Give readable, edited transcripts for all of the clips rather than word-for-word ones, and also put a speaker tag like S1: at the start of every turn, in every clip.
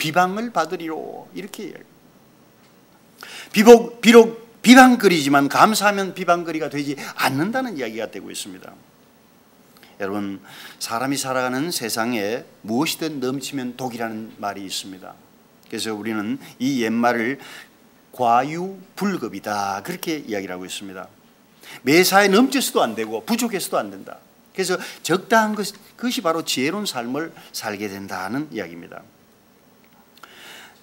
S1: 비방을 받으리로 이렇게 이야기합니다. 비록 비방거리지만 감사하면 비방거리가 되지 않는다는 이야기가 되고 있습니다. 여러분, 사람이 살아가는 세상에 무엇이든 넘치면 독이라는 말이 있습니다. 그래서 우리는 이 옛말을 과유불급이다 그렇게 이야기를 하고 있습니다. 매사에 넘쳐서도 안 되고 부족해서도 안 된다. 그래서 적당한 그것이 바로 지혜로운 삶을 살게 된다는 이야기입니다.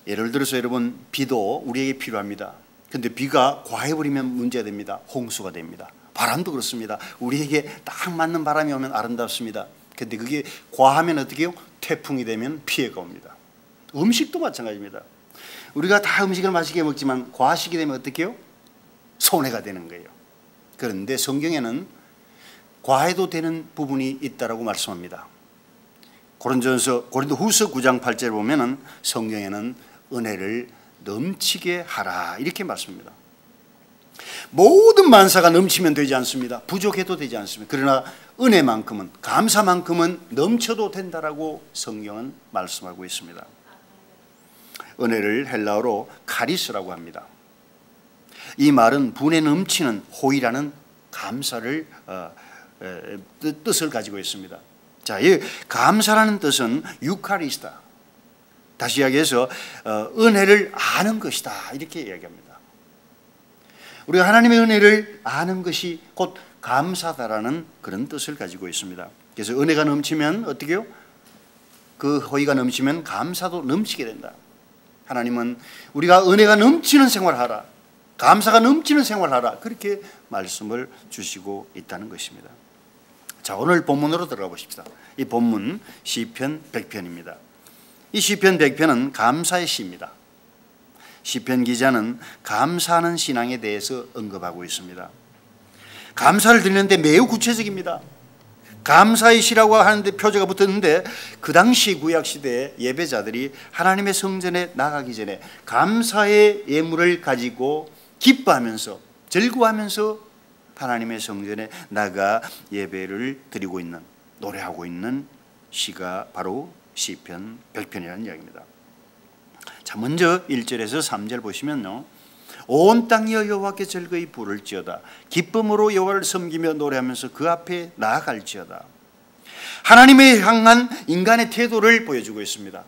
S1: 예를 들어서 여러분, 비도 우리에게 필요합니다. 그런데 비가 과해버리면 문제가 됩니다. 홍수가 됩니다. 바람도 그렇습니다. 우리에게 딱 맞는 바람이 오면 아름답습니다. 그런데 그게 과하면 어떻게 해요? 태풍이 되면 피해가 옵니다. 음식도 마찬가지입니다. 우리가 다 음식을 맛있게 먹지만 과식이 되면 어떻게 해요? 손해가 되는 거예요. 그런데 성경에는 과해도 되는 부분이 있다라고 말씀합니다. 고린도후서 9장 8절에 보면은 성경에는 은혜를 넘치게 하라 이렇게 말씀합니다. 모든 만사가 넘치면 되지 않습니다. 부족해도 되지 않습니다. 그러나 은혜만큼은, 감사만큼은 넘쳐도 된다라고 성경은 말씀하고 있습니다. 은혜를 헬라어로 카리스라고 합니다. 이 말은 분에 넘치는 호의라는 감사를 뜻을 가지고 있습니다. 자, 이 감사라는 뜻은 유카리스타, 다시 이야기해서 은혜를 아는 것이다 이렇게 이야기합니다. 우리가 하나님의 은혜를 아는 것이 곧 감사다라는 그런 뜻을 가지고 있습니다. 그래서 은혜가 넘치면 어떻게 해요? 그 호의가 넘치면 감사도 넘치게 된다. 하나님은 우리가 은혜가 넘치는 생활하라, 감사가 넘치는 생활하라 그렇게 말씀을 주시고 있다는 것입니다. 자, 오늘 본문으로 들어가 보십시다. 이 본문 시편 100편입니다. 이 시편 100편은 감사의 시입니다. 시편 기자는 감사하는 신앙에 대해서 언급하고 있습니다. 감사를 드리는데 매우 구체적입니다. 감사의 시라고 하는데 표제가 붙었는데 그 당시 구약시대의 예배자들이 하나님의 성전에 나가기 전에 감사의 예물을 가지고 기뻐하면서 즐거워하면서 하나님의 성전에 나가 예배를 드리고 있는, 노래하고 있는 시가 바로 시편 100편이라는 이야기입니다. 자, 먼저 1절에서 3절 보시면요, 온 땅이여 여호와께 즐거이 부를지어다, 기쁨으로 여호와를 섬기며 노래하면서 그 앞에 나아갈지어다. 하나님의 향한 인간의 태도를 보여주고 있습니다.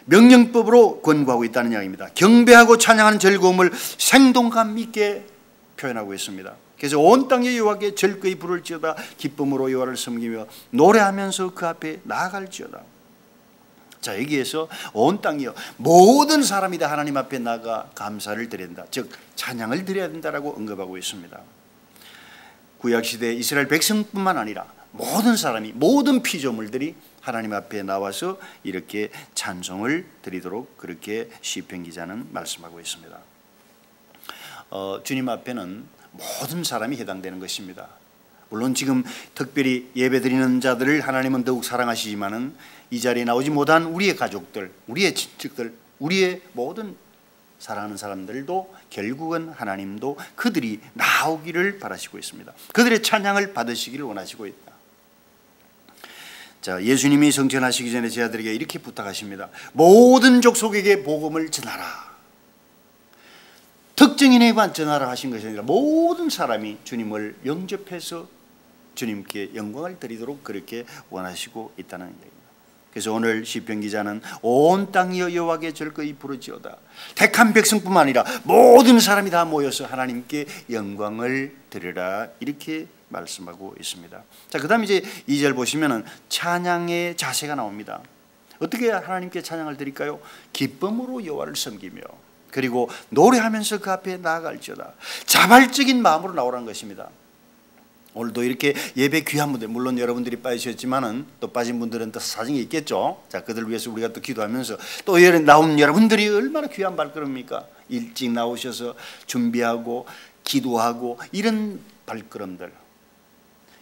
S1: 명령법으로 권고하고 있다는 이야기입니다. 경배하고 찬양하는 즐거움을 생동감 있게 표현하고 있습니다. 그래서 온 땅에 여호와께 즐거이 부를지어다, 기쁨으로 여호와를 섬기며 노래하면서 그 앞에 나아갈지어다. 자, 여기에서 온 땅이요, 모든 사람이 다 하나님 앞에 나가 감사를 드려야 된다, 즉 찬양을 드려야 된다라고 언급하고 있습니다. 구약시대 이스라엘 백성뿐만 아니라 모든 사람이, 모든 피조물들이 하나님 앞에 나와서 이렇게 찬송을 드리도록 그렇게 시편 기자는 말씀하고 있습니다. 주님 앞에는 모든 사람이 해당되는 것입니다. 물론 지금 특별히 예배드리는 자들을 하나님은 더욱 사랑하시지만은 이 자리에 나오지 못한 우리의 가족들, 우리의 친척들, 우리의 모든 사랑하는 사람들도 결국은 하나님도 그들이 나오기를 바라시고 있습니다. 그들의 찬양을 받으시기를 원하시고 있다. 자, 예수님이 성천하시기 전에 제자들에게 이렇게 부탁하십니다. 모든 족속에게 복음을 전하라. 특정인에게만 전하라 하신 것이 아니라 모든 사람이 주님을 영접해서 주님께 영광을 드리도록 그렇게 원하시고 있다는 얘기입니다. 그래서 오늘 시편 기자는 온 땅이여 여호와께 즐거이 부르지어다, 택한 백성뿐만 아니라 모든 사람이 다 모여서 하나님께 영광을 드리라 이렇게 말씀하고 있습니다. 자, 그 다음 이제 2절 보시면은 찬양의 자세가 나옵니다. 어떻게 하나님께 찬양을 드릴까요? 기쁨으로 여호와를 섬기며, 그리고 노래하면서 그 앞에 나아갈지어다. 자발적인 마음으로 나오라는 것입니다. 오늘도 이렇게 예배 귀한 분들, 물론 여러분들이 빠지셨지만은 또 빠진 분들은 또 사정이 있겠죠. 자, 그들을 위해서 우리가 또 기도하면서 또 나온 여러분들이 얼마나 귀한 발걸음입니까? 일찍 나오셔서 준비하고 기도하고 이런 발걸음들,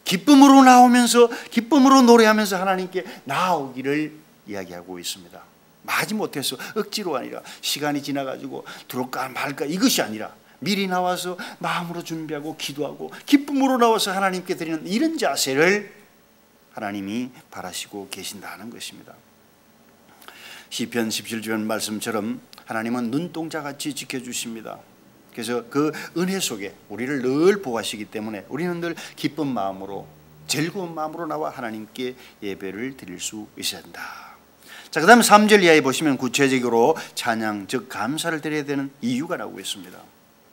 S1: 기쁨으로 나오면서 기쁨으로 노래하면서 하나님께 나오기를 이야기하고 있습니다. 마지못해서 억지로 아니라 시간이 지나가지고 들어올까 말까 이것이 아니라 미리 나와서 마음으로 준비하고 기도하고 기쁨으로 나와서 하나님께 드리는 이런 자세를 하나님이 바라시고 계신다는 것입니다. 시편 17편 말씀처럼 하나님은 눈동자같이 지켜주십니다. 그래서 그 은혜 속에 우리를 늘 보호하시기 때문에 우리는 늘 기쁜 마음으로, 즐거운 마음으로 나와 하나님께 예배를 드릴 수 있어야 한다. 자, 그 다음 3절 이하에 보시면 구체적으로 찬양, 즉 감사를 드려야 되는 이유가 나오고 있습니다.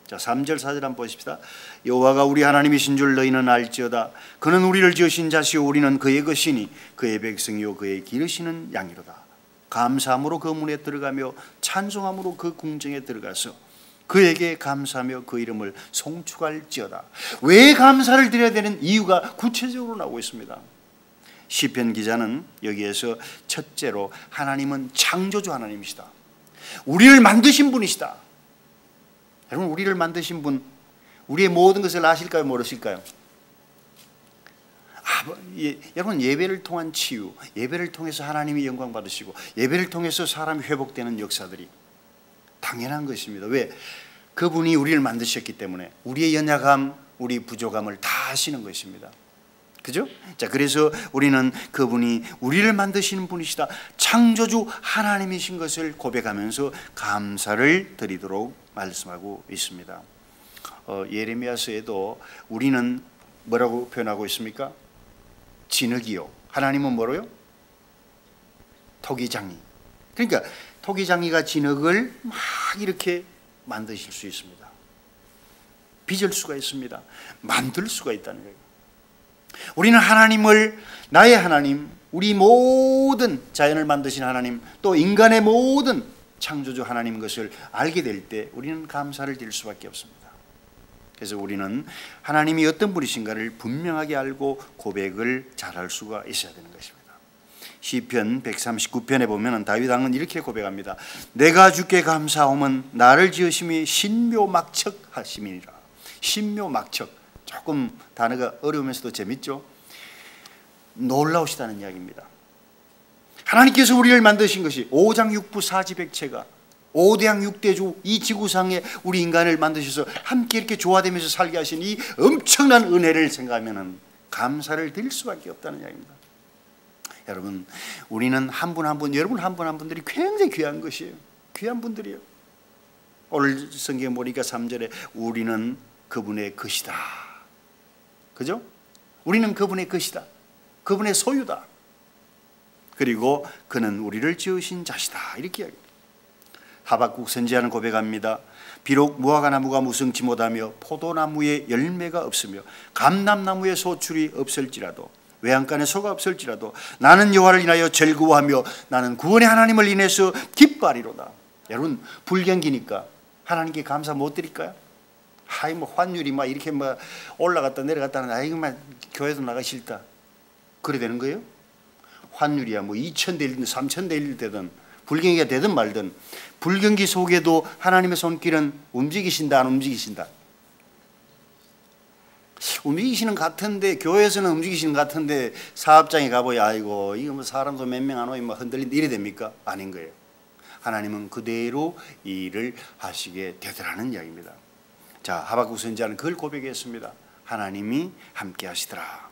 S1: 자, 3절 4절 한번 보십시다. 여호와가 우리 하나님이신 줄 너희는 알지어다. 그는 우리를 지으신 자시오 우리는 그의 것이니 그의 백성이요 그의 기르시는 양이로다. 감사함으로 그 문에 들어가며 찬송함으로 그 궁정에 들어가서 그에게 감사하며 그 이름을 송축할지어다. 왜 감사를 드려야 되는 이유가 구체적으로 나오고 있습니다. 시편 기자는 여기에서 첫째로 하나님은 창조주 하나님이시다. 우리를 만드신 분이시다. 여러분, 우리를 만드신 분, 우리의 모든 것을 아실까요, 모르실까요? 여러분, 예배를 통한 치유, 예배를 통해서 하나님이 영광 받으시고 예배를 통해서 사람이 회복되는 역사들이 당연한 것입니다. 왜? 그분이 우리를 만드셨기 때문에 우리의 연약함, 우리 부족함을 다 아시는 것입니다. 그죠? 자, 그래서 우리는 그분이 우리를 만드시는 분이시다, 창조주 하나님이신 것을 고백하면서 감사를 드리도록 말씀하고 있습니다. 예레미야서에도 우리는 뭐라고 표현하고 있습니까? 진흙이요. 하나님은 뭐로요? 토기장이. 그러니까 토기장이가 진흙을 막 이렇게 만드실 수 있습니다. 빚을 수가 있습니다. 만들 수가 있다는 거예요. 우리는 하나님을, 나의 하나님, 우리 모든 자연을 만드신 하나님, 또 인간의 모든 창조주 하나님 것을 알게 될 때 우리는 감사를 드릴 수밖에 없습니다. 그래서 우리는 하나님이 어떤 분이신가를 분명하게 알고 고백을 잘할 수가 있어야 되는 것입니다. 시편 139편에 보면 다윗 왕은 이렇게 고백합니다. 내가 주께 감사함은 나를 지으심이 신묘막척하심이니라. 신묘막척, 조금 단어가 어려우면서도 재밌죠? 놀라우시다는 이야기입니다. 하나님께서 우리를 만드신 것이 오장육부 사지백체가, 5대양 6대주 이 지구상에 우리 인간을 만드셔서 함께 이렇게 조화되면서 살게 하신 이 엄청난 은혜를 생각하면 감사를 드릴 수밖에 없다는 이야기입니다. 여러분, 우리는 한 분 한 분, 여러분 한 분 한 분들이 굉장히 귀한 것이에요. 귀한 분들이에요. 오늘 성경에 보니까 3절에 우리는 그분의 것이다. 그죠? 우리는 그분의 것이다. 그분의 소유다. 그리고 그는 우리를 지으신 자시다. 이렇게 이야기합니다. 하박국 선지자는 고백합니다. 비록 무화과나무가 무성치 못하며 포도나무에 열매가 없으며 감람나무에 소출이 없을지라도 외양간에 소가 없을지라도 나는 여호와를 인하여 즐거워하며 나는 구원의 하나님을 인해서 기뻐하리로다. 여러분, 불경기니까 하나님께 감사 못 드릴까요? 하이 뭐 환율이 막 이렇게 막 올라갔다 내려갔다 하는데 아이고 막 교회도 나가기 싫다. 그래 되는 거예요? 환율이야 뭐 2,000대 1든 3,000대 1 되든 불경기가 되든 말든 불경기 속에도 하나님의 손길은 움직이신다, 안 움직이신다? 움직이시는 같은데, 교회에서는 움직이시는 같은데 사업장에 가보야 아이고 이거 뭐 사람도 몇 명 안 오면 막 흔들린다 이래 됩니까? 아닌 거예요. 하나님은 그대로 이 일을 하시게 되더라는 이야기입니다. 자, 하박국 선지자는 그걸 고백했습니다. 하나님이 함께 하시더라.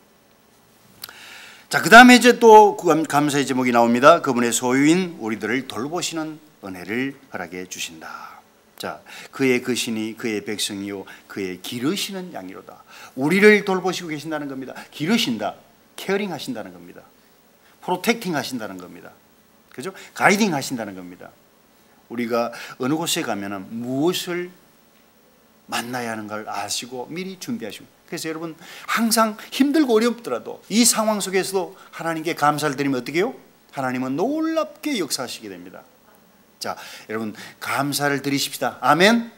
S1: 자, 그 다음에 이제 또 감사의 제목이 나옵니다. 그분의 소유인 우리들을 돌보시는 은혜를 허락해 주신다. 자, 그의 것이니 그의 백성이요 그의 기르시는 양이로다. 우리를 돌보시고 계신다는 겁니다. 기르신다, 케어링 하신다는 겁니다. 프로텍팅 하신다는 겁니다. 그죠? 가이딩 하신다는 겁니다. 우리가 어느 곳에 가면은 무엇을 만나야 하는 걸 아시고 미리 준비하시고, 그래서 여러분 항상 힘들고 어렵더라도 이 상황 속에서도 하나님께 감사를 드리면 어떻게 해요? 하나님은 놀랍게 역사하시게 됩니다. 자, 여러분 감사를 드리십시다. 아멘.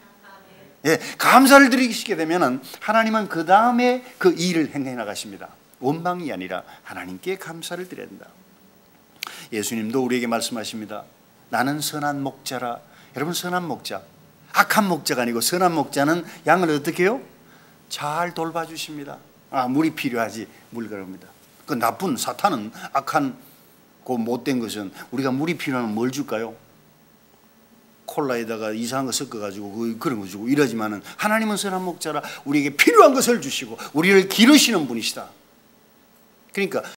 S1: 예, 감사를 드리시게 되면은 하나님은 그 다음에 그 일을 행해 나가십니다. 원망이 아니라 하나님께 감사를 드려야 된다. 예수님도 우리에게 말씀하십니다. 나는 선한 목자라. 여러분, 선한 목자, 악한 목자가 아니고 선한 목자는 양을 어떻게 해요? 잘 돌봐주십니다. 물이 필요하지 물 그럽니다. 그 나쁜 사탄은, 악한 그 못된 것은 우리가 물이 필요하면 뭘 줄까요? 콜라에다가 이상한 거 섞어가지고 그런 거 주고 이러지만은 하나님은 선한 목자라 우리에게 필요한 것을 주시고 우리를 기르시는 분이시다. 그러니까